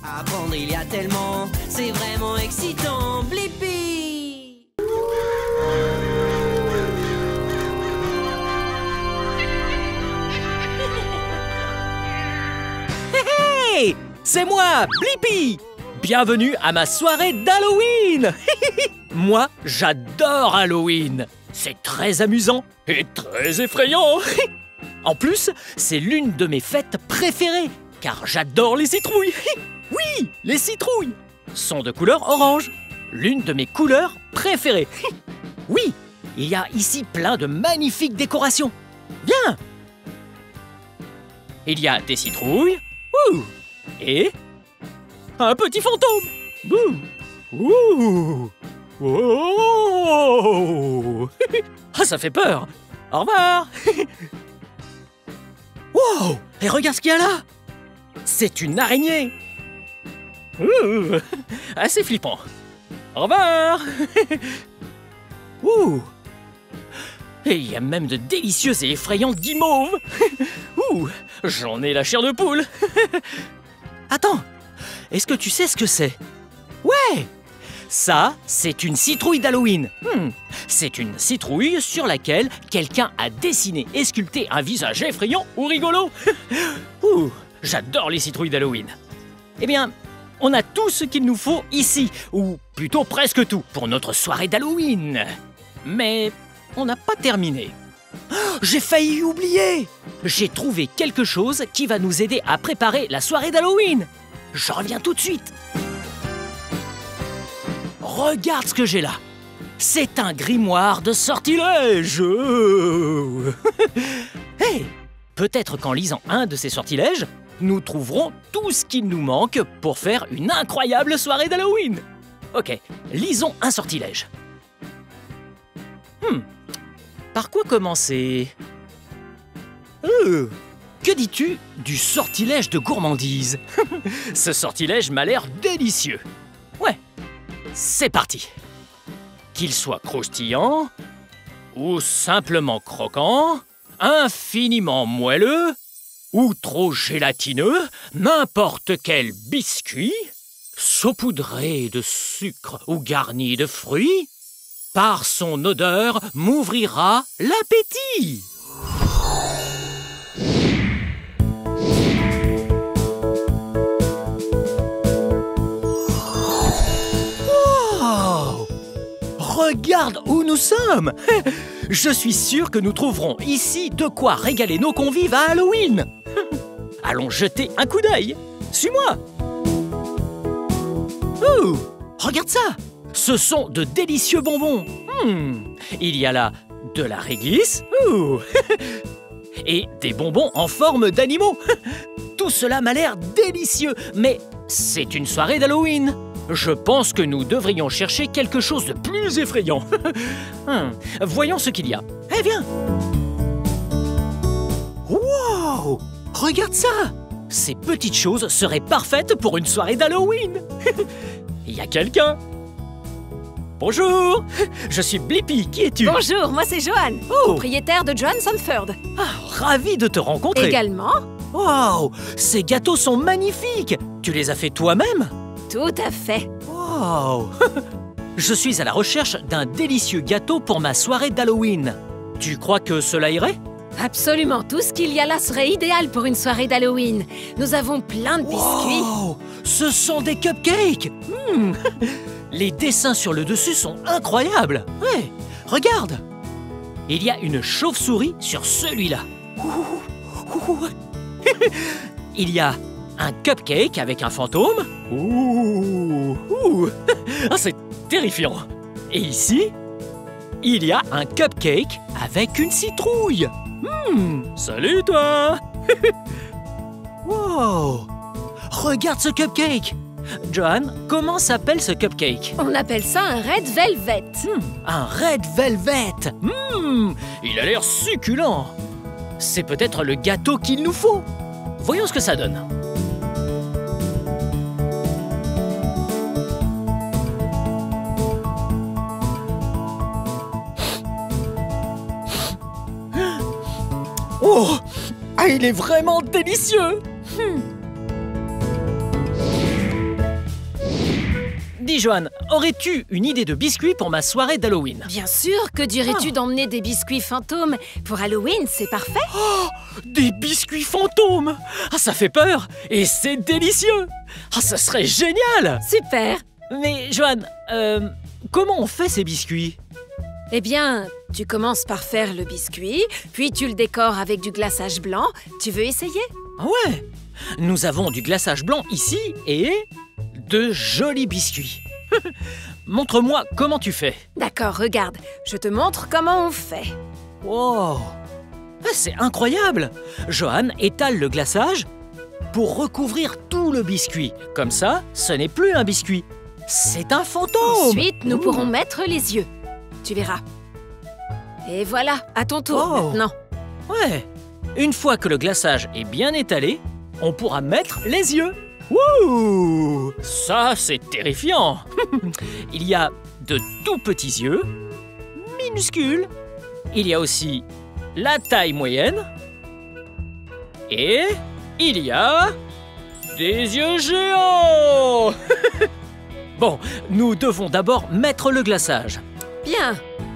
Apprendre, il y a tellement, c'est vraiment excitant. Blippi! Hey! C'est moi, Blippi! Bienvenue à ma soirée d'Halloween! Moi, j'adore Halloween! C'est très amusant et très effrayant! En plus, c'est l'une de mes fêtes préférées, car j'adore les citrouilles! Oui, les citrouilles sont de couleur orange, l'une de mes couleurs préférées. Oui, il y a ici plein de magnifiques décorations. Viens! Il y a des citrouilles, et un petit fantôme. Ouh. Oh. Ah, ça fait peur. Au revoir. Wow! Et regarde ce qu'il y a là. C'est une araignée. Assez flippant. Au revoir. Ouh. Et il y a même de délicieux et effrayants guimauves. Ouh, j'en ai la chair de poule. Attends, est-ce que tu sais ce que c'est? Ouais! Ça, c'est une citrouille d'Halloween. C'est une citrouille sur laquelle quelqu'un a dessiné et sculpté un visage effrayant ou rigolo. Ouh, j'adore les citrouilles d'Halloween. Eh bien, on a tout ce qu'il nous faut ici, ou plutôt presque tout, pour notre soirée d'Halloween. Mais on n'a pas terminé. Oh, j'ai failli oublier! J'ai trouvé quelque chose qui va nous aider à préparer la soirée d'Halloween. Je reviens tout de suite. Regarde ce que j'ai là. C'est un grimoire de sortilèges. Hey, peut-être qu'en lisant un de ces sortilèges, nous trouverons tout ce qu'il nous manque pour faire une incroyable soirée d'Halloween. Ok, lisons un sortilège. Par quoi commencer? Que dis-tu du sortilège de gourmandise? Ce sortilège m'a l'air délicieux. Ouais, c'est parti. Qu'il soit croustillant ou simplement croquant, infiniment moelleux ou trop gélatineux, n'importe quel biscuit, saupoudré de sucre ou garni de fruits, par son odeur m'ouvrira l'appétit. Wow! Regarde où nous sommes! Je suis sûr que nous trouverons ici de quoi régaler nos convives à Halloween. Allons jeter un coup d'œil. Suis-moi. Ouh, regarde ça! Ce sont de délicieux bonbons. Il y a là de la réglisse. Et des bonbons en forme d'animaux. Tout cela m'a l'air délicieux, mais c'est une soirée d'Halloween. Je pense que nous devrions chercher quelque chose de plus effrayant. Voyons ce qu'il y a. Eh, viens. Wow! Regarde ça! Ces petites choses seraient parfaites pour une soirée d'Halloween. Il y a quelqu'un. Bonjour, je suis Blippi, qui es-tu? Bonjour, moi c'est Joanne, propriétaire de Joanne Sanford. Ah, ravi de te rencontrer. Également. Wow, ces gâteaux sont magnifiques. Tu les as faits toi-même? Tout à fait. Wow. Je suis à la recherche d'un délicieux gâteau pour ma soirée d'Halloween. Tu crois que cela irait? Absolument, tout ce qu'il y a là serait idéal pour une soirée d'Halloween. Nous avons plein de biscuits. Wow, ce sont des cupcakes. Les dessins sur le dessus sont incroyables. Ouais, regarde. Il y a une chauve-souris sur celui-là. Il y a un cupcake avec un fantôme. Ah, c'est terrifiant. Et ici, il y a un cupcake avec une citrouille. Salut toi. Wow. Regarde ce cupcake. Joanne, comment s'appelle ce cupcake? On appelle ça un Red Velvet. Un Red Velvet. Il a l'air succulent. C'est peut-être le gâteau qu'il nous faut. Voyons ce que ça donne. Oh! Ah, il est vraiment délicieux! Dis, Johan, aurais-tu une idée de biscuit pour ma soirée d'Halloween? Bien sûr, que dirais-tu d'emmener des biscuits fantômes? Pour Halloween, c'est parfait. Des biscuits fantômes! Ah, ça fait peur! Et c'est délicieux! Ah, ça serait génial! Super. Mais, Johan, comment on fait ces biscuits? Eh bien, tu commences par faire le biscuit, puis tu le décores avec du glaçage blanc. Tu veux essayer? Ah ouais! Nous avons du glaçage blanc ici et de jolis biscuits. Montre-moi comment tu fais. D'accord, regarde, je te montre comment on fait. Wow! Ah, c'est incroyable! Johan étale le glaçage pour recouvrir tout le biscuit. Comme ça, ce n'est plus un biscuit, c'est un fantôme! Ensuite, nous pourrons mettre les yeux. Tu verras. Et voilà, à ton tour maintenant. Ouais! Une fois que le glaçage est bien étalé, on pourra mettre les yeux. Wouh! Ça, c'est terrifiant! Il y a de tout petits yeux, minuscules. Il y a aussi la taille moyenne. Et il y a des yeux géants! Bon, nous devons d'abord mettre le glaçage. Bien.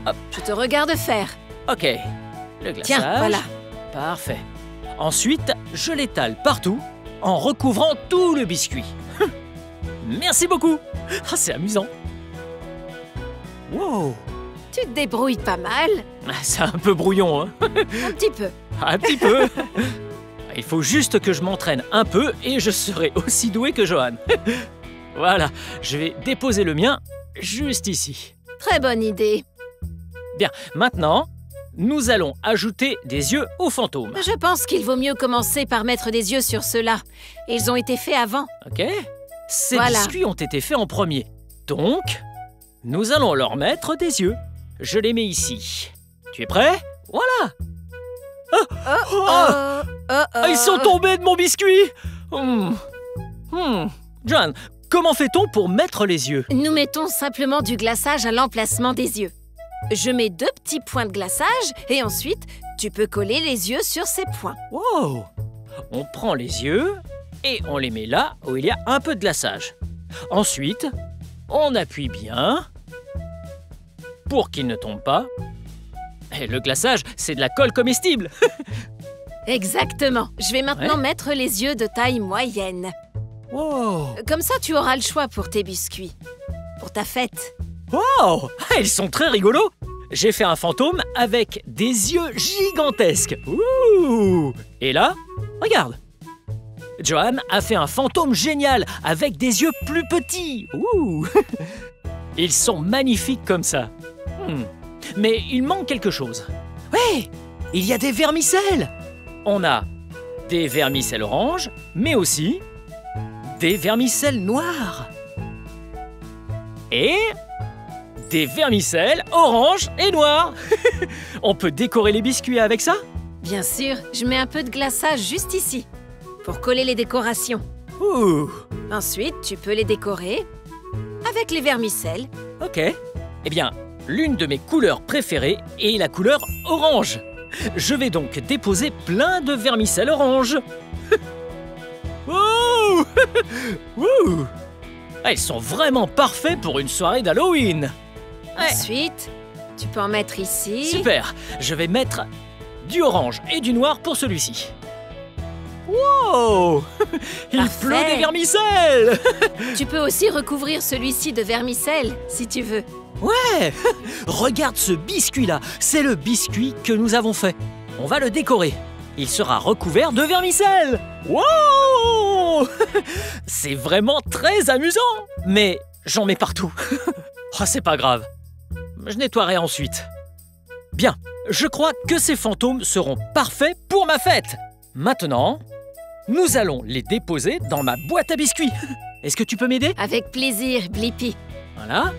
Hop. Je te regarde faire. Ok, le glaçage. Tiens, voilà. Parfait. Ensuite, je l'étale partout en recouvrant tout le biscuit. Merci beaucoup. Ah, c'est amusant. Wow. Tu te débrouilles pas mal. C'est un peu brouillon, hein? Un petit peu. Un petit peu. Il faut juste que je m'entraîne un peu et je serai aussi doué que Johan. Voilà, je vais déposer le mien juste ici. Très bonne idée. Bien, maintenant, nous allons ajouter des yeux aux fantômes. Je pense qu'il vaut mieux commencer par mettre des yeux sur ceux-là. Ils ont été faits avant. Ok? Ces Voilà. biscuits ont été faits en premier. Donc, nous allons leur mettre des yeux. Je les mets ici. Tu es prêt? Voilà! Ils sont tombés de mon biscuit! Johan, comment fait-on pour mettre les yeux? Nous mettons simplement du glaçage à l'emplacement des yeux. Je mets 2 petits points de glaçage et ensuite, tu peux coller les yeux sur ces points. Wow! On prend les yeux et on les met là où il y a un peu de glaçage. Ensuite, on appuie bien pour qu'ils ne tombent pas. Et le glaçage, c'est de la colle comestible. Exactement. Je vais maintenant mettre les yeux de taille moyenne. Wow! Comme ça, tu auras le choix pour tes biscuits. Pour ta fête. Wow! Ils sont très rigolos! J'ai fait un fantôme avec des yeux gigantesques. Ouh! Et là, regarde! Johan a fait un fantôme génial avec des yeux plus petits. Ouh! Ils sont magnifiques comme ça. Mais il manque quelque chose. Ouais! Il y a des vermicelles! On a des vermicelles oranges, mais aussi des vermicelles noires. Et des vermicelles orange et noires. On peut décorer les biscuits avec ça? Bien sûr, je mets un peu de glaçage juste ici, pour coller les décorations. Ouh! Ensuite, tu peux les décorer avec les vermicelles. Ok. Eh bien, l'une de mes couleurs préférées est la couleur orange. Je vais donc déposer plein de vermicelles orange. Ouh! Ouh! Ils sont vraiment parfaits pour une soirée d'Halloween. Ouais. Ensuite, tu peux en mettre ici. Super. Je vais mettre du orange et du noir pour celui-ci. Wow! Il Parfait. pleut des vermicelles. Tu peux aussi recouvrir celui-ci de vermicelles, si tu veux. Ouais! Regarde ce biscuit-là. C'est le biscuit que nous avons fait. On va le décorer. Il sera recouvert de vermicelles. Wow! C'est vraiment très amusant. Mais j'en mets partout. Oh, c'est pas grave. Je nettoierai ensuite. Bien, je crois que ces fantômes seront parfaits pour ma fête. Maintenant, nous allons les déposer dans ma boîte à biscuits. Est-ce que tu peux m'aider? Avec plaisir, Blippi. Voilà.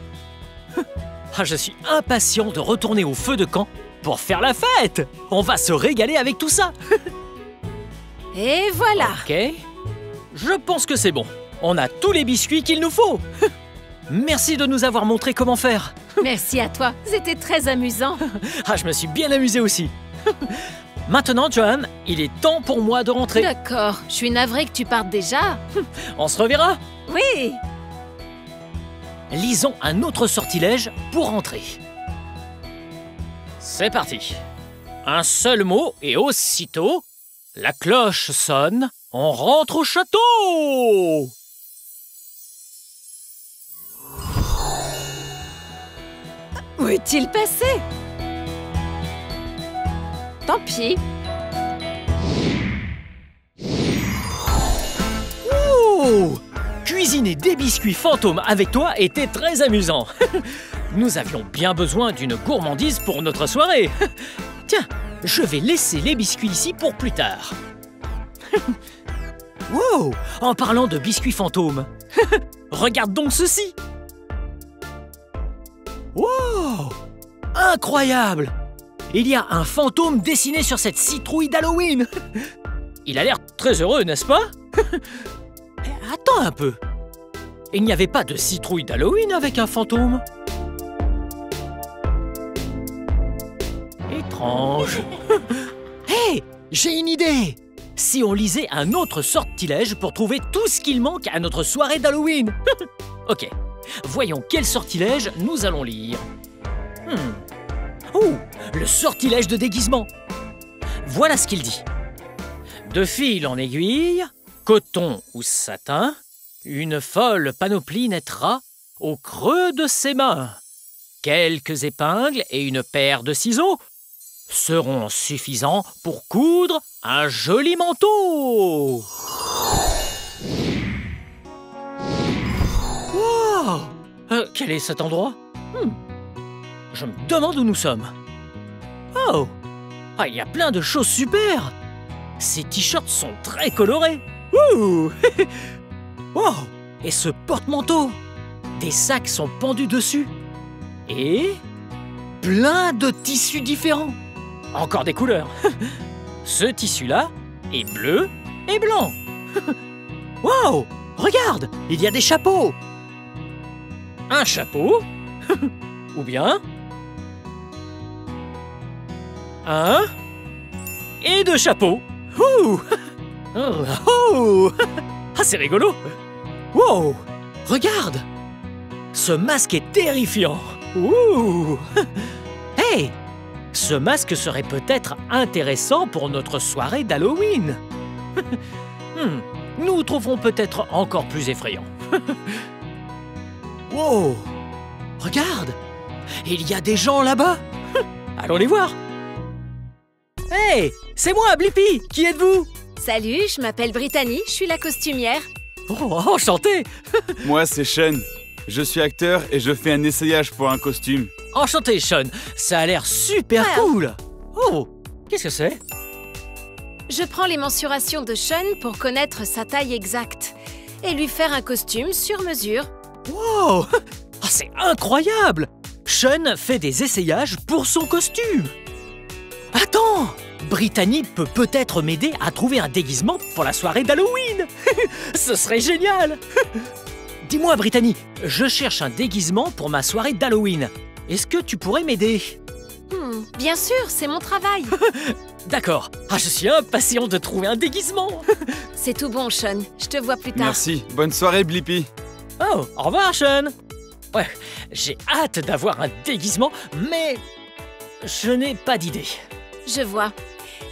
Ah, je suis impatient de retourner au feu de camp pour faire la fête. On va se régaler avec tout ça. Et voilà. Ok. Je pense que c'est bon. On a tous les biscuits qu'il nous faut. Merci de nous avoir montré comment faire. Merci à toi. C'était très amusant. Ah, je me suis bien amusé aussi. Maintenant, Johan, il est temps pour moi de rentrer. D'accord. Je suis navrée que tu partes déjà. On se reverra. Oui. lisons un autre sortilège pour entrer. C'est parti. Un seul mot et aussitôt, la cloche sonne, on rentre au château! Où est-il passé? Tant pis. Ouh! Cuisiner des biscuits fantômes avec toi était très amusant. Nous avions bien besoin d'une gourmandise pour notre soirée. Tiens, je vais laisser les biscuits ici pour plus tard. Wow! En parlant de biscuits fantômes, regarde donc ceci. Wow! Incroyable! Il y a un fantôme dessiné sur cette citrouille d'Halloween. Il a l'air très heureux, n'est-ce pas? Attends un peu. Il n'y avait pas de citrouille d'Halloween avec un fantôme? Étrange. Hé, j'ai une idée. Si on lisait un autre sortilège pour trouver tout ce qu'il manque à notre soirée d'Halloween. Ok, voyons quel sortilège nous allons lire. Oh, le sortilège de déguisement. Voilà ce qu'il dit. De fil en aiguille, coton ou satin, une folle panoplie naîtra au creux de ses mains. Quelques épingles et une paire de ciseaux seront suffisants pour coudre un joli manteau. Wow! Quel est cet endroit? Je me demande où nous sommes. Oh! Ah, il y a plein de choses super! Ces t-shirts sont très colorés. Ouh! Wow! Et ce porte-manteau! Des sacs sont pendus dessus. Et plein de tissus différents. Encore des couleurs. Ce tissu-là est bleu et blanc. Wow! Regarde! Il y a des chapeaux. Un chapeau. Ou bien un et deux chapeaux. Ouh! Oh, oh! Ah, c'est rigolo. Wow! Regarde! Ce masque est terrifiant. Ouh! Hey! Ce masque serait peut-être intéressant pour notre soirée d'Halloween. Nous trouverons peut-être encore plus effrayant. Wow! Regarde! Il y a des gens là-bas. Allons les voir. Hey! C'est moi, Blippi! Qui êtes-vous? Salut, je m'appelle Brittany, je suis la costumière. Oh, enchanté! Moi, c'est Sean. Je suis acteur et je fais un essayage pour un costume. Enchanté, Sean. Ça a l'air super cool. Oh, qu'est-ce que c'est? Je prends les mensurations de Sean pour connaître sa taille exacte et lui faire un costume sur mesure. Wow! Ah, c'est incroyable! Sean fait des essayages pour son costume. Attends! Brittany peut peut-être m'aider à trouver un déguisement pour la soirée d'Halloween. Ce serait génial. Dis-moi, Brittany, je cherche un déguisement pour ma soirée d'Halloween. Est-ce que tu pourrais m'aider? Bien sûr, c'est mon travail. D'accord. Ah, je suis impatient de trouver un déguisement. C'est tout bon, Sean. Je te vois plus tard. Merci. Bonne soirée, Blippi. Oh, au revoir, Sean. Ouais, j'ai hâte d'avoir un déguisement, mais je n'ai pas d'idée. Je vois.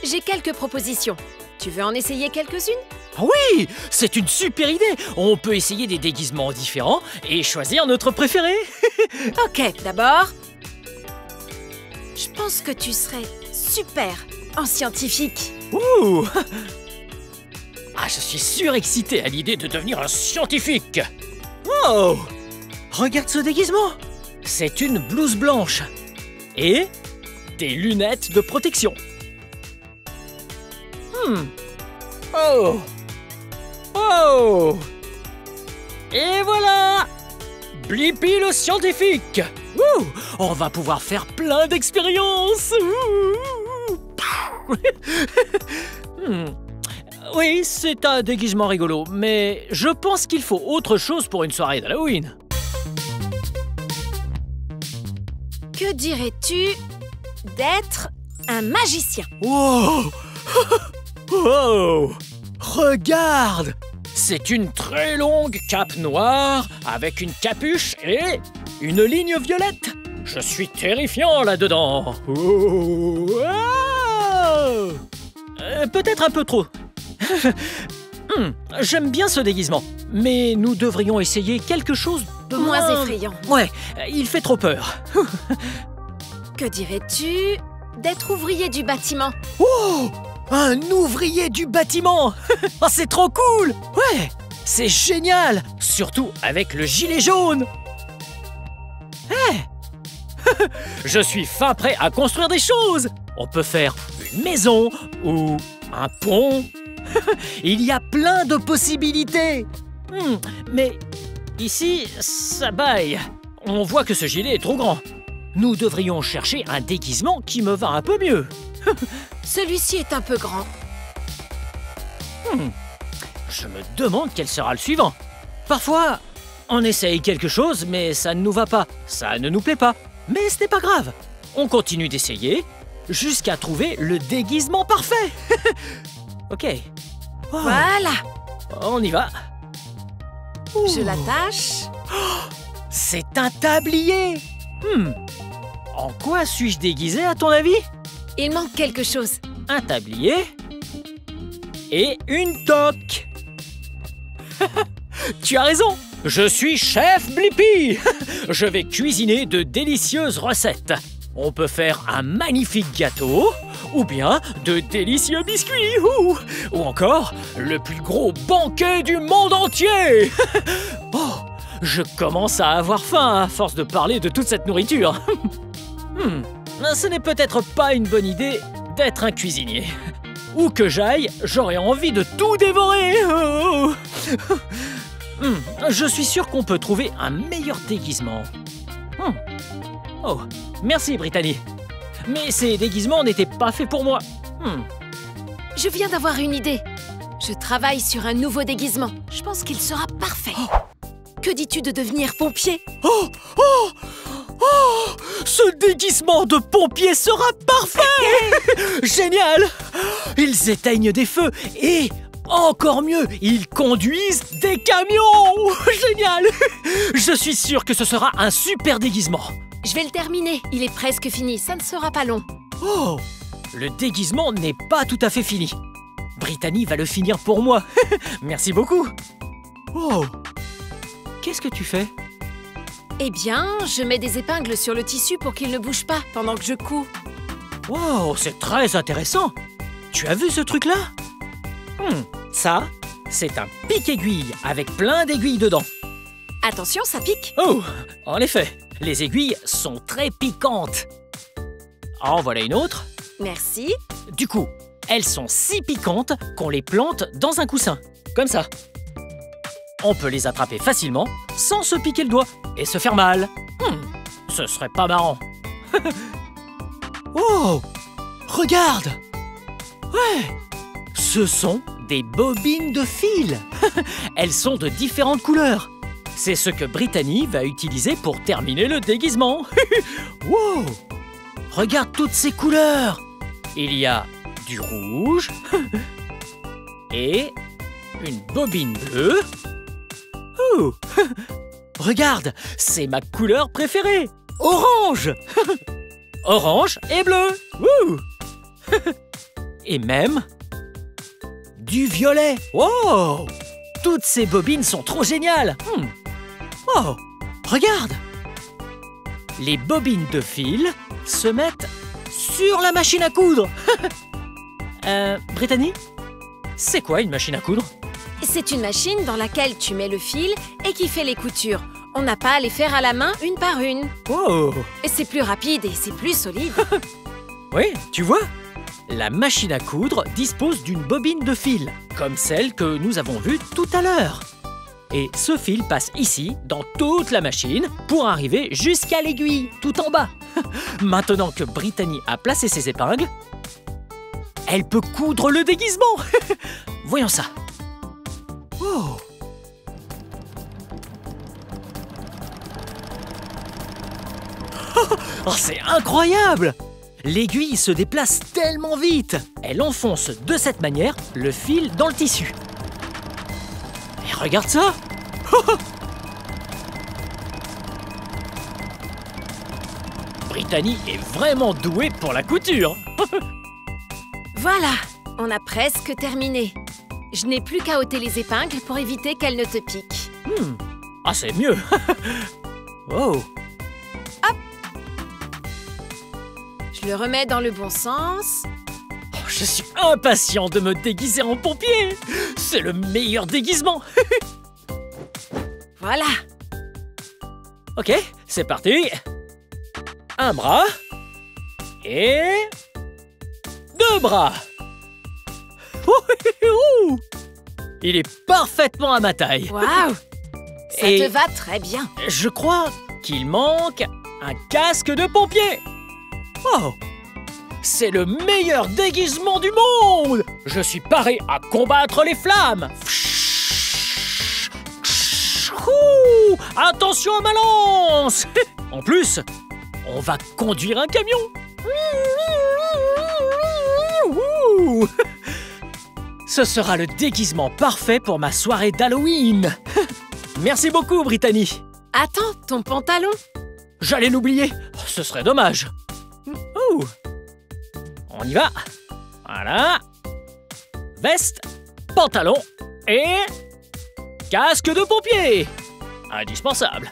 J'ai quelques propositions. Tu veux en essayer quelques-unes? Oui, c'est une super idée. On peut essayer des déguisements différents et choisir notre préféré. Ok, d'abord, je pense que tu serais super en scientifique. Ouh! Ah, je suis surexcité à l'idée de devenir un scientifique. Oh! Regarde ce déguisement. C'est une blouse blanche et des lunettes de protection. Oh! Oh! Et voilà! Blippi le scientifique! Ouh! On va pouvoir faire plein d'expériences! Oui, c'est un déguisement rigolo, mais je pense qu'il faut autre chose pour une soirée d'Halloween. Que dirais-tu d'être un magicien? Wow! Wow! Regarde! C'est une très longue cape noire avec une capuche et une ligne violette. Je suis terrifiant là-dedans. Oh, ah. Peut-être un peu trop. J'aime bien ce déguisement, mais nous devrions essayer quelque chose de Moins effrayant. Ouais, il fait trop peur. Que dirais-tu d'être ouvrier du bâtiment? Oh! Un ouvrier du bâtiment. Oh, c'est trop cool. Ouais, c'est génial. Surtout avec le gilet jaune. Hey. Je suis fin prêt à construire des choses. On peut faire une maison ou un pont. Il y a plein de possibilités. Mais ici, ça baille. On voit que ce gilet est trop grand. Nous devrions chercher un déguisement qui me va un peu mieux. Celui-ci est un peu grand. Je me demande quel sera le suivant. Parfois, on essaye quelque chose, mais ça ne nous va pas. Ça ne nous plaît pas. Mais ce n'est pas grave. On continue d'essayer jusqu'à trouver le déguisement parfait. Ok. Oh, Voilà, on y va. je l'attache. C'est un tablier. En quoi suis-je déguisé à ton avis? Il manque quelque chose. Un tablier et une toque. Tu as raison, je suis chef Blippi. Je vais cuisiner de délicieuses recettes. On peut faire un magnifique gâteau, ou bien de délicieux biscuits, ou encore le plus gros banquet du monde entier. Oh, je commence à avoir faim à force de parler de toute cette nourriture. Ce n'est peut-être pas une bonne idée d'être un cuisinier. Où que j'aille, j'aurais envie de tout dévorer. Oh. Je suis sûr qu'on peut trouver un meilleur déguisement. Oh, merci Brittany. Mais ces déguisements n'étaient pas faits pour moi. Je viens d'avoir une idée. Je travaille sur un nouveau déguisement. Je pense qu'il sera parfait. Que dis-tu de devenir pompier? Ce déguisement de pompier sera parfait. Génial. Ils éteignent des feux et, encore mieux, ils conduisent des camions. Génial. Je suis sûr que ce sera un super déguisement. Je vais le terminer. Il est presque fini. Ça ne sera pas long. Oh, le déguisement n'est pas tout à fait fini. Brittany va le finir pour moi. Merci beaucoup. Oh, qu'est-ce que tu fais? Eh bien, je mets des épingles sur le tissu pour qu'il ne bouge pas pendant que je couds. Wow, c'est très intéressant. Tu as vu ce truc-là? Ça, c'est un pic-aiguille avec plein d'aiguilles dedans. Attention, ça pique. Oh, en effet, les aiguilles sont très piquantes. En voilà une autre. Merci. Du coup, elles sont si piquantes qu'on les plante dans un coussin, comme ça. On peut les attraper facilement sans se piquer le doigt et se faire mal. Ce serait pas marrant. Oh, regarde. Ouais, ce sont des bobines de fil. Elles sont de différentes couleurs. C'est ce que Brittany va utiliser pour terminer le déguisement. Wow, regarde toutes ces couleurs. Il y a du rouge et une bobine bleue. Ouh. Regarde, c'est ma couleur préférée. Orange. Orange et bleu. Ouh. Et même du violet. Wow. Toutes ces bobines sont trop géniales. Oh, regarde. Les bobines de fil se mettent sur la machine à coudre. Brittany, c'est quoi une machine à coudre? C'est une machine dans laquelle tu mets le fil et qui fait les coutures. On n'a pas à les faire à la main une par une. Wow. Et c'est plus rapide et c'est plus solide. Oui, tu vois, la machine à coudre dispose d'une bobine de fil, comme celle que nous avons vue tout à l'heure. Et ce fil passe ici, dans toute la machine, pour arriver jusqu'à l'aiguille, tout en bas. Maintenant que Brittany a placé ses épingles, elle peut coudre le déguisement. Voyons ça. Oh. Oh, c'est incroyable! L'aiguille se déplace tellement vite. Elle enfonce de cette manière le fil dans le tissu. Regarde ça. Brittany est vraiment douée pour la couture. Voilà, on a presque terminé. Je n'ai plus qu'à ôter les épingles pour éviter qu'elles ne te piquent. Ah, c'est mieux. Oh. Je le remets dans le bon sens. Oh, je suis impatient de me déguiser en pompier. C'est le meilleur déguisement. Voilà. Ok, c'est parti. Un bras. Et... 2 bras. Ouh. Il est parfaitement à ma taille. Waouh! Ça Et- te va très bien. Je crois qu'il manque un casque de pompier. Oh! C'est le meilleur déguisement du monde! Je suis paré à combattre les flammes. Ouh, attention à ma lance! En plus, on va conduire un camion. Ouh. Ce sera le déguisement parfait pour ma soirée d'Halloween. Merci beaucoup, Brittany. Attends, ton pantalon. J'allais l'oublier. Ce serait dommage. Ouh. On y va. Voilà. Veste, pantalon et casque de pompier. Indispensable.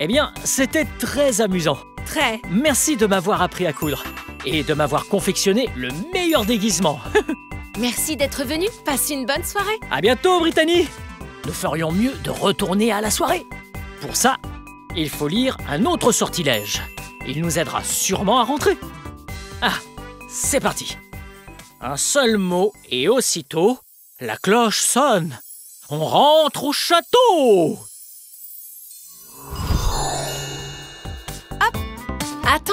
Eh bien, c'était très amusant. Très. Merci de m'avoir appris à coudre et de m'avoir confectionné le meilleur déguisement. Merci d'être venu. Passe une bonne soirée. À bientôt, Brittany. Nous ferions mieux de retourner à la soirée. Pour ça, il faut lire un autre sortilège. Il nous aidera sûrement à rentrer. Ah, c'est parti. Un seul mot et aussitôt, la cloche sonne. On rentre au château. Attends.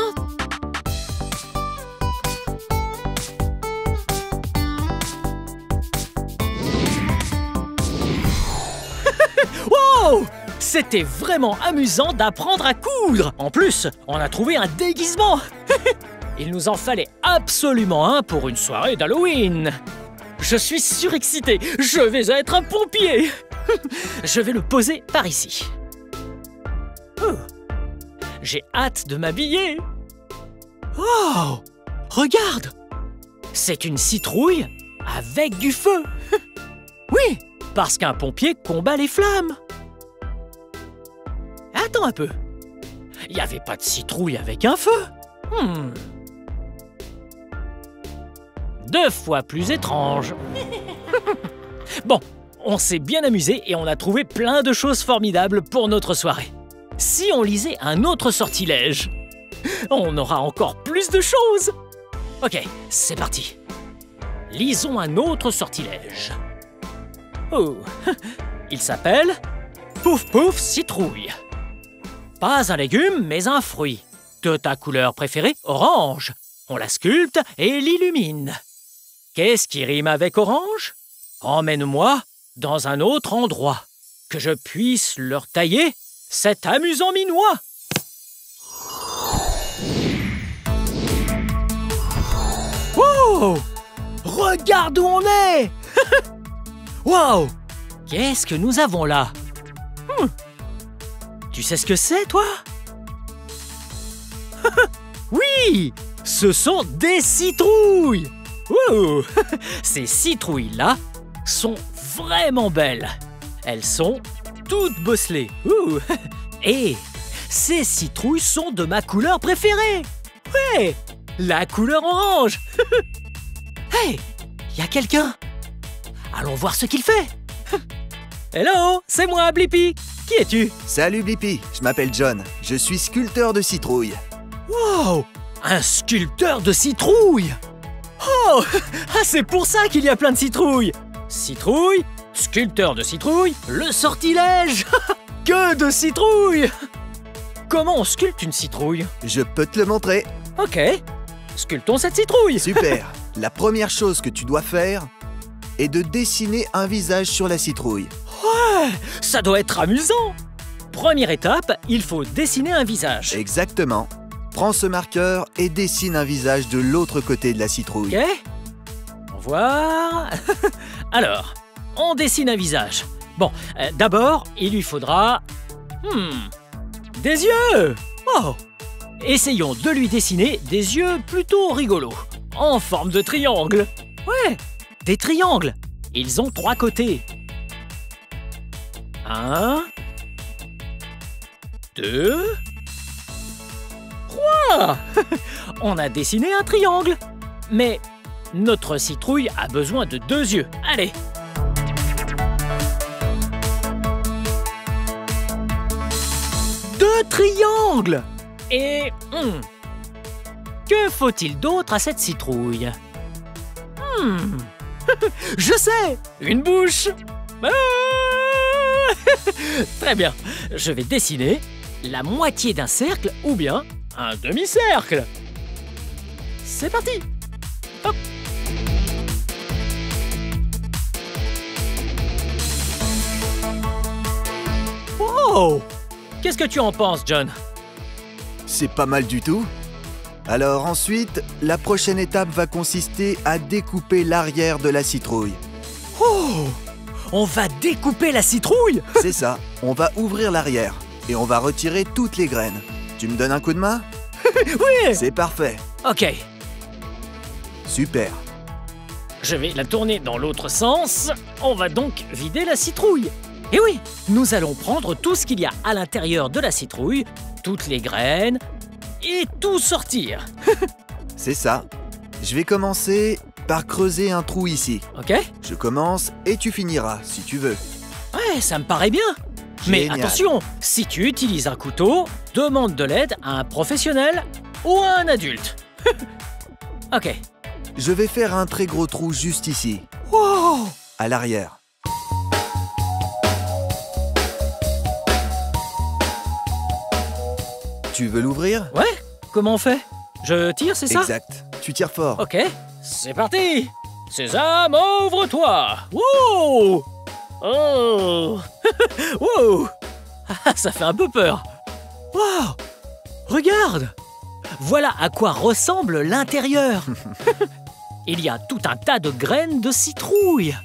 Wow! C'était vraiment amusant d'apprendre à coudre. En plus, on a trouvé un déguisement. Il nous en fallait absolument un pour une soirée d'Halloween. Je suis surexcité. Je vais être un pompier. Je vais le poser par ici. Oh. J'ai hâte de m'habiller. Oh! Regarde! C'est une citrouille avec du feu. Oui, parce qu'un pompier combat les flammes. Attends un peu. Il n'y avait pas de citrouille avec un feu. 2 fois plus étrange. Bon, on s'est bien amusé et on a trouvé plein de choses formidables pour notre soirée. Si on lisait un autre sortilège, on aura encore plus de choses. Ok, c'est parti. Lisons un autre sortilège. Oh, il s'appelle Pouf Pouf Citrouille. Pas un légume, mais un fruit. De ta couleur préférée, orange. On la sculpte et l'illumine. Qu'est-ce qui rime avec orange? Emmène-moi dans un autre endroit, que je puisse leur tailler cet amusant minois. Wow! Regarde où on est! Wow! Qu'est-ce que nous avons là? Tu sais ce que c'est, toi? Oui! Ce sont des citrouilles! Ouh! Ces citrouilles-là sont vraiment belles. Elles sont toutes bosselées. Ouh! Et ces citrouilles sont de ma couleur préférée. Ouais! La couleur orange. Hey! Y a quelqu'un? Allons voir ce qu'il fait. Hello! C'est moi, Blippi. Qui es-tu? Salut Blippi, je m'appelle John. Je suis sculpteur de citrouilles. Wow! Un sculpteur de citrouilles! Oh! Ah, c'est pour ça qu'il y a plein de citrouilles! Citrouille, sculpteur de citrouilles, le sortilège! Que de citrouilles! Comment on sculpte une citrouille? Je peux te le montrer. Ok, sculptons cette citrouille! Super. La première chose que tu dois faire est de dessiner un visage sur la citrouille. Ouais! Ça doit être amusant! Première étape, il faut dessiner un visage. Exactement. Prends ce marqueur et dessine un visage de l'autre côté de la citrouille. Ok. Au revoir. Alors, on dessine un visage. Bon, d'abord, il lui faudra... des yeux. Oh! Essayons de lui dessiner des yeux plutôt rigolos, en forme de triangle. Ouais, des triangles. Ils ont 3 côtés. 1, 2, 3. On a dessiné un triangle. Mais notre citrouille a besoin de 2 yeux. Allez. Deux triangles. Et... que faut-il d'autre à cette citrouille? Je sais! Une bouche! Ah. Très bien. Je vais dessiner la moitié d'un cercle ou bien un demi-cercle. C'est parti! Hop. Wow! Qu'est-ce que tu en penses, John? C'est pas mal du tout. Alors ensuite, la prochaine étape va consister à découper l'arrière de la citrouille. Oh! On va découper la citrouille? C'est ça, on va ouvrir l'arrière et on va retirer toutes les graines. Tu me donnes un coup de main? Oui! C'est parfait. Ok, Super. je vais la tourner dans l'autre sens. On va donc vider la citrouille. Et oui, nous allons prendre tout ce qu'il y a à l'intérieur de la citrouille, toutes les graines, et tout sortir. C'est ça. Je vais commencer par creuser un trou ici. Ok? Je commence et tu finiras, si tu veux. Ouais, ça me paraît bien. Mais Génial. attention, si tu utilises un couteau, demande de l'aide à un professionnel ou à un adulte. Ok. Je vais faire un très gros trou juste ici, Wow! à l'arrière. Tu veux l'ouvrir? Ouais? Comment on fait? Je tire, c'est ça? Exact. Tu tires fort. Ok, c'est parti! Sésame, ouvre-toi! Wow! Oh! Wow! Ah, ça fait un peu peur. Wow! Regarde! Voilà à quoi ressemble l'intérieur. Il y a tout un tas de graines de citrouille.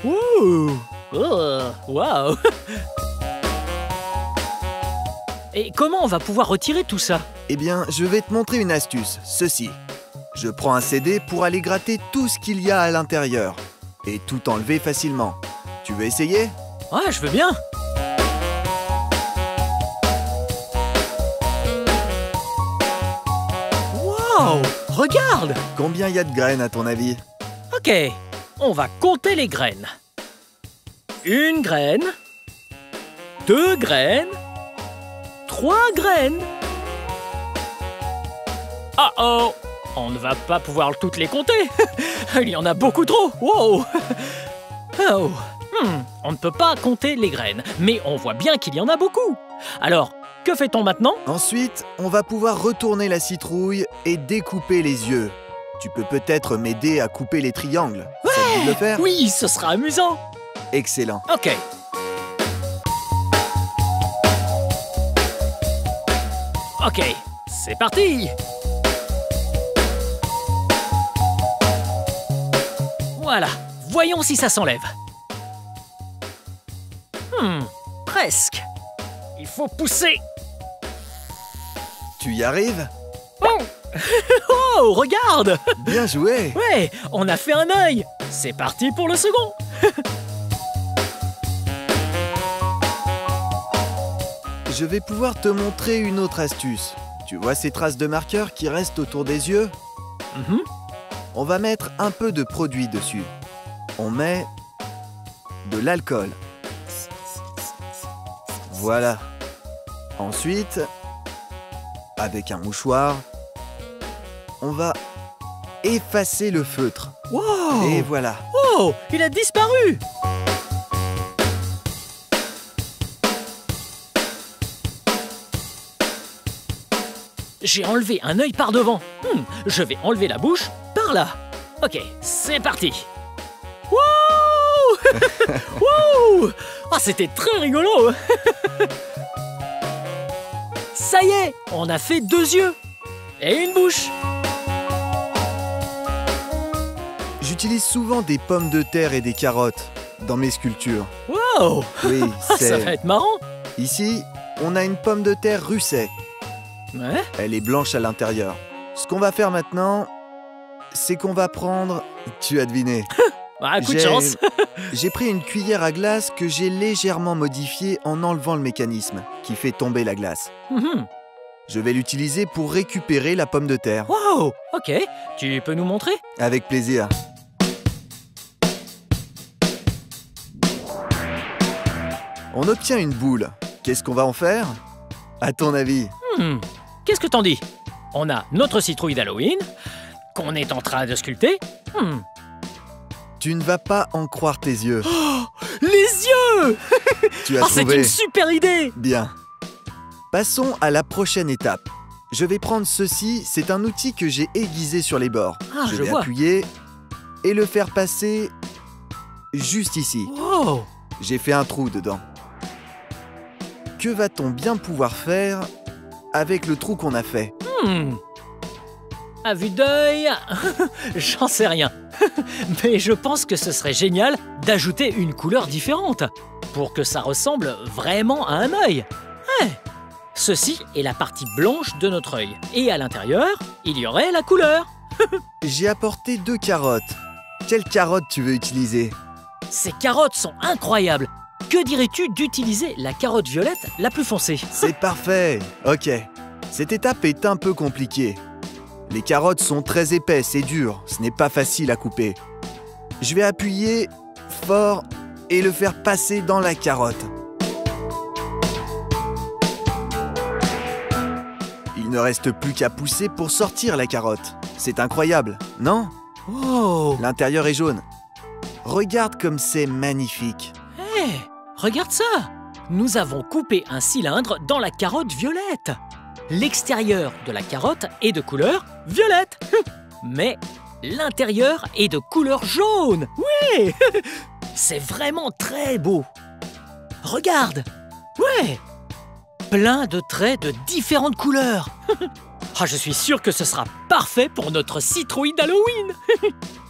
Wow! Oh, wow! Et comment on va pouvoir retirer tout ça? Eh bien, je vais te montrer une astuce. Ceci. Je prends un CD pour aller gratter tout ce qu'il y a à l'intérieur et tout enlever facilement. Tu veux essayer? Ouais, je veux bien. Wow! Regarde! Combien il y a de graines à ton avis? Ok, on va compter les graines. 1 graine, 2 graines, 3 graines. Oh! On ne va pas pouvoir toutes les compter. Il y en a beaucoup trop. Wow! Oh. On ne peut pas compter les graines, mais on voit bien qu'il y en a beaucoup. Alors, que fait-on maintenant? Ensuite, on va pouvoir retourner la citrouille et découper les yeux. Tu peux peut-être m'aider à couper les triangles. Ça te dit de le faire? Oui, ce sera amusant. Excellent. Ok. Ok, c'est parti. Voilà, voyons si ça s'enlève. Presque. Il faut pousser. Tu y arrives? Oh, regarde! Bien joué! Ouais, on a fait un œil. C'est parti pour le second. Je vais pouvoir te montrer une autre astuce. Tu vois ces traces de marqueur qui restent autour des yeux? On va mettre un peu de produit dessus. On met de l'alcool. Voilà. Ensuite, avec un mouchoir, on va effacer le feutre. Wow! Et voilà. Oh, il a disparu. J'ai enlevé un œil par devant. Je vais enlever la bouche par là. Ok, c'est parti. Wow! Wow! Ah, c'était très rigolo. Ça y est, on a fait 2 yeux et une bouche. J'utilise souvent des pommes de terre et des carottes dans mes sculptures. Wow! Wow! Oui, Ça va être marrant. Ici, on a une pomme de terre Russet. Ouais. Elle est blanche à l'intérieur. Ce qu'on va faire maintenant, c'est qu'on va prendre... Tu as deviné. Bah, coup de chance. J'ai pris une cuillère à glace que j'ai légèrement modifiée en enlevant le mécanisme qui fait tomber la glace. Mhm. Je vais l'utiliser pour récupérer la pomme de terre. Wow! Ok, tu peux nous montrer? Avec plaisir. On obtient une boule. Qu'est-ce qu'on va en faire? À ton avis? Qu'est-ce que t'en dis? On a notre citrouille d'Halloween, qu'on est en train de sculpter. Tu ne vas pas en croire tes yeux. Les yeux! Tu as C'est trouvé. une super idée! Bien. Passons à la prochaine étape. Je vais prendre ceci, c'est un outil que j'ai aiguisé sur les bords. Ah, je vais vois. appuyer et le faire passer juste ici. Wow! J'ai fait un trou dedans. Que va-t-on bien pouvoir faire avec le trou qu'on a fait? À vue d'œil, j'en sais rien. Mais je pense que ce serait génial d'ajouter une couleur différente pour que ça ressemble vraiment à un œil. Ouais. Ceci est la partie blanche de notre œil. Et à l'intérieur, il y aurait la couleur. J'ai apporté 2 carottes. Quelle carotte tu veux utiliser? Ces carottes sont incroyables. Que dirais-tu d'utiliser la carotte violette la plus foncée? C'est parfait. Ok. Cette étape est un peu compliquée. Les carottes sont très épaisses et dures. Ce n'est pas facile à couper. Je vais appuyer fort et le faire passer dans la carotte. Il ne reste plus qu'à pousser pour sortir la carotte. C'est incroyable, non? Oh! L'intérieur est jaune. Regarde comme c'est magnifique. Hé! Regarde ça! Nous avons coupé un cylindre dans la carotte violette. L'extérieur de la carotte est de couleur violette. Mais l'intérieur est de couleur jaune. Oui! C'est vraiment très beau. Regarde! Ouais! Plein de traits de différentes couleurs. Ah, je suis sûr que ce sera parfait pour notre citrouille d'Halloween.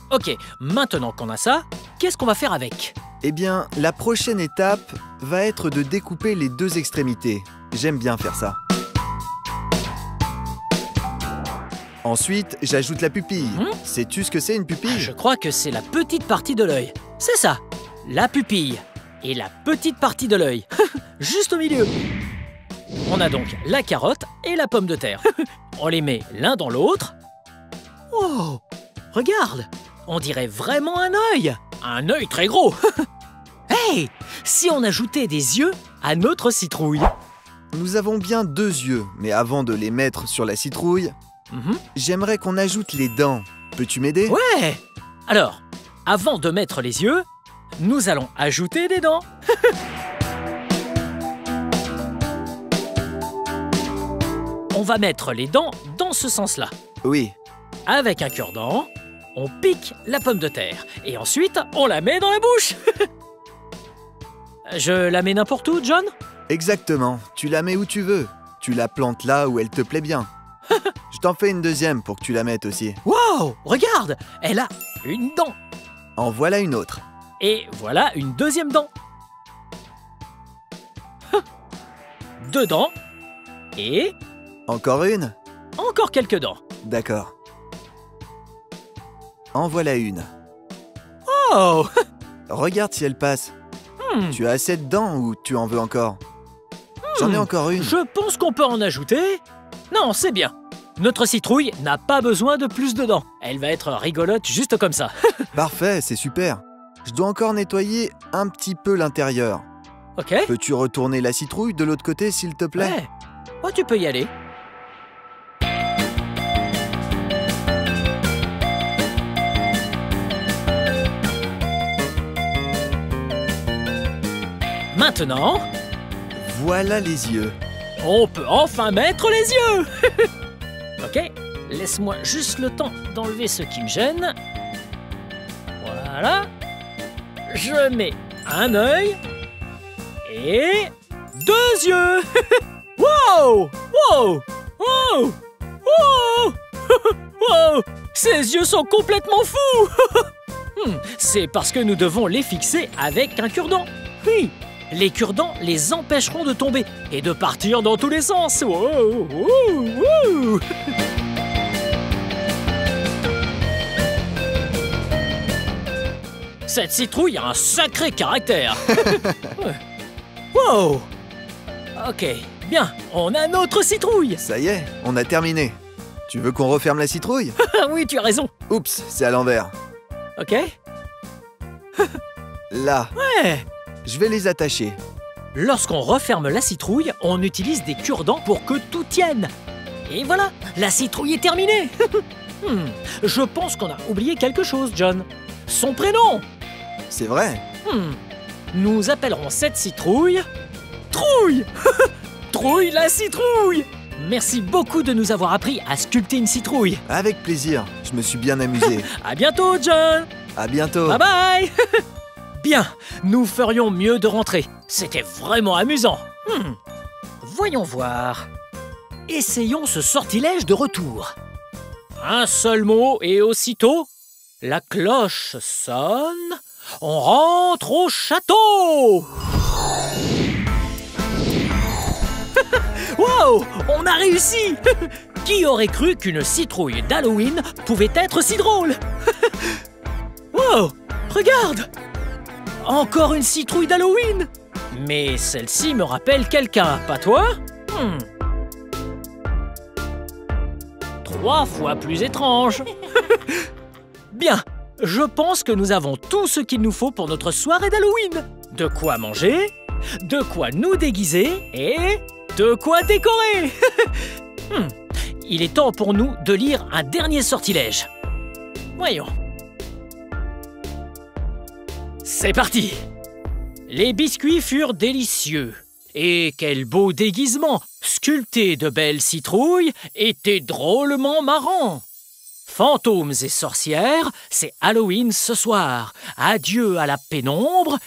Ok, maintenant qu'on a ça, qu'est-ce qu'on va faire avec? Eh bien, la prochaine étape va être de découper les 2 extrémités. J'aime bien faire ça. Ensuite, j'ajoute la pupille. Sais-tu ce que c'est une pupille? Je crois que c'est la petite partie de l'œil. C'est ça, la pupille et la petite partie de l'œil. Juste au milieu. On a donc la carotte et la pomme de terre. On les met l'un dans l'autre. Oh, regarde, on dirait vraiment un œil. Un œil très gros. Hey, si on ajoutait des yeux à notre citrouille? Nous avons bien 2 yeux, mais avant de les mettre sur la citrouille, j'aimerais qu'on ajoute les dents. Peux-tu m'aider? Ouais. Alors, avant de mettre les yeux, nous allons ajouter des dents. On va mettre les dents dans ce sens-là. Oui. Avec un cure-dent, on pique la pomme de terre et ensuite on la met dans la bouche. Je la mets n'importe où, John? Exactement. Tu la mets où tu veux. Tu la plantes là où elle te plaît bien. Je t'en fais une deuxième pour que tu la mettes aussi. Wow, regarde, elle a une dent. En voilà une autre. Et voilà une deuxième dent. 2 dents. Et Encore une? encore quelques dents. D'accord. En voilà une. Oh! Regarde si elle passe. Tu as assez de dents ou tu en veux encore? J'en ai encore une. Je pense qu'on peut en ajouter. Non, c'est bien. Notre citrouille n'a pas besoin de plus de dents. Elle va être rigolote juste comme ça. Parfait, c'est super. Je dois encore nettoyer un petit peu l'intérieur. Ok? Peux-tu retourner la citrouille de l'autre côté, s'il te plaît? Ouais. Oh, tu peux y aller. Maintenant, Voilà les yeux. on peut enfin mettre les yeux. Ok, laisse-moi juste le temps d'enlever ce qui me gêne. Voilà. Je mets un œil et 2 yeux. Wow! Wow! Wow! Wow! Wow! Ces yeux sont complètement fous. C'est parce que nous devons les fixer avec un cure-dent. Oui, les cure-dents les empêcheront de tomber et de partir dans tous les sens. Wow, wow, wow. Cette citrouille a un sacré caractère. Wow. Ok, bien, on a notre citrouille. Ça y est, on a terminé. Tu veux qu'on referme la citrouille? Oui, tu as raison. Oups, c'est à l'envers. Ok. Là, Ouais. je vais les attacher. Lorsqu'on referme la citrouille, on utilise des cure-dents pour que tout tienne. Et voilà, la citrouille est terminée. Je pense qu'on a oublié quelque chose, John. Son prénom. C'est vrai. Nous appellerons cette citrouille... Trouille. Trouille la citrouille. Merci beaucoup de nous avoir appris à sculpter une citrouille. Avec plaisir, je me suis bien amusé. À bientôt, John. À bientôt. Bye bye. Bien, nous ferions mieux de rentrer. C'était vraiment amusant. Voyons voir. Essayons ce sortilège de retour. Un seul mot et aussitôt, la cloche sonne. On rentre au château. Wow, on a réussi. Qui aurait cru qu'une citrouille d'Halloween pouvait être si drôle? Wow, regarde. Encore une citrouille d'Halloween. Mais celle-ci me rappelle quelqu'un, pas toi? 3 fois plus étrange. Bien, je pense que nous avons tout ce qu'il nous faut pour notre soirée d'Halloween. De quoi manger, de quoi nous déguiser et de quoi décorer. Il est temps pour nous de lire un dernier sortilège. Voyons. C'est parti! Les biscuits furent délicieux. Et quel beau déguisement! Sculpter de belles citrouilles était drôlement marrant. Fantômes et sorcières, c'est Halloween ce soir. Adieu à la pénombre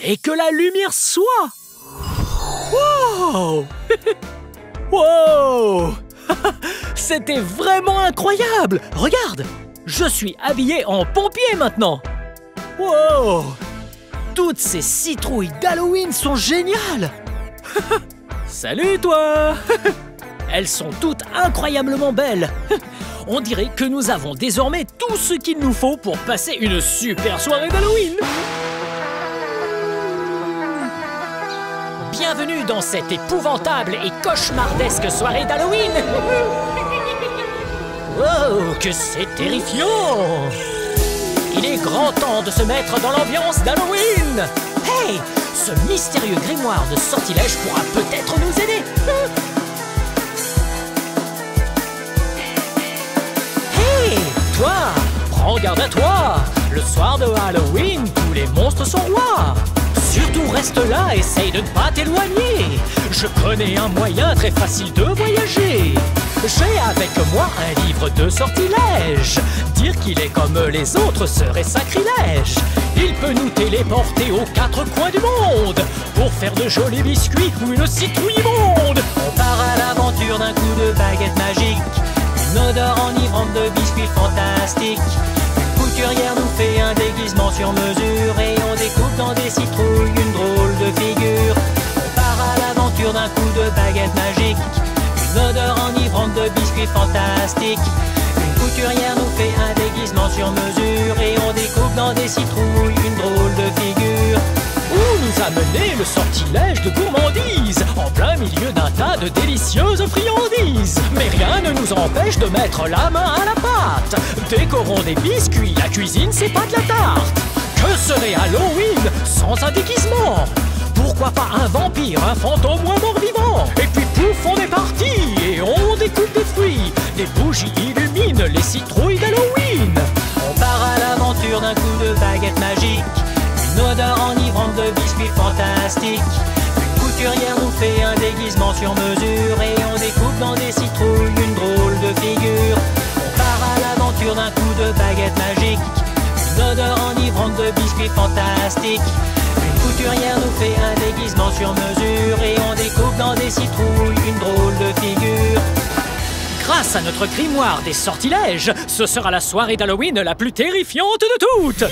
et que la lumière soit! Wow! Wow! C'était vraiment incroyable! Regarde! Je suis habillé en pompier maintenant! Wow! Toutes ces citrouilles d'Halloween sont géniales! Salut toi! Elles sont toutes incroyablement belles! On dirait que nous avons désormais tout ce qu'il nous faut pour passer une super soirée d'Halloween! Bienvenue dans cette épouvantable et cauchemardesque soirée d'Halloween! Oh, que c'est terrifiant! Il est grand temps de se mettre dans l'ambiance d'Halloween! Hey! Ce mystérieux grimoire de sortilège pourra peut-être nous aider! Hey! Toi! Prends garde à toi! Le soir de Halloween, tous les monstres sont rois! Surtout reste là, essaye de ne pas t'éloigner! Je connais un moyen très facile de voyager! J'ai avec moi un livre de sortilèges. Dire qu'il est comme les autres serait sacrilège. Il peut nous téléporter aux 4 coins du monde pour faire de jolis biscuits ou une citrouille immonde. On part à l'aventure d'un coup de baguette magique, une odeur enivrante de biscuits fantastiques. Une couturière nous fait un déguisement sur mesure et on découpe dans des citrouilles une drôle de figure. On part à l'aventure d'un coup de baguette magique, une odeur enivrante de biscuits fantastiques. Une couturière nous fait un déguisement sur mesure et on découpe dans des citrouilles une drôle de figure. Où nous a mené le sortilège de gourmandise, en plein milieu d'un tas de délicieuses friandises. Mais rien ne nous empêche de mettre la main à la pâte. Décorons des biscuits, la cuisine c'est pas de la tarte. Que serait Halloween sans un déguisement? Pourquoi pas un vampire, un fantôme ou un mort-vivant? Et puis pouf, on est parti et on découpe des fruits. Les bougies illuminent les citrouilles d'Halloween. On part à l'aventure d'un coup de baguette magique, une odeur enivrante de biscuits fantastiques. Une couturière nous fait un déguisement sur mesure et on découpe dans des citrouilles une drôle de figure. On part à l'aventure d'un coup de baguette magique, une odeur enivrante de biscuits fantastiques. Une couturière nous fait un déguisement sur mesure et on découpe dans des citrouilles une drôle de figure. Grâce à notre grimoire des sortilèges, ce sera la soirée d'Halloween la plus terrifiante de toutes!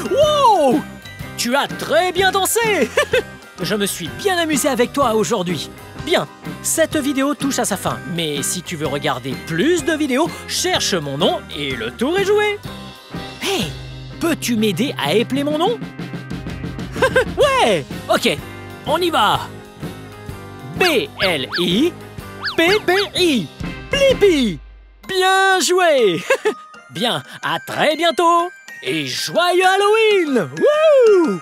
Wow! Tu as très bien dansé. Je me suis bien amusé avec toi aujourd'hui. Bien, cette vidéo touche à sa fin. Mais si tu veux regarder plus de vidéos, cherche mon nom et le tour est joué. Hey, peux-tu m'aider à épeler mon nom? Ouais! Ok, on y va! B-L-I-P-P-I. Blippi! Bien joué! Bien, à très bientôt! Et joyeux Halloween! Wouh!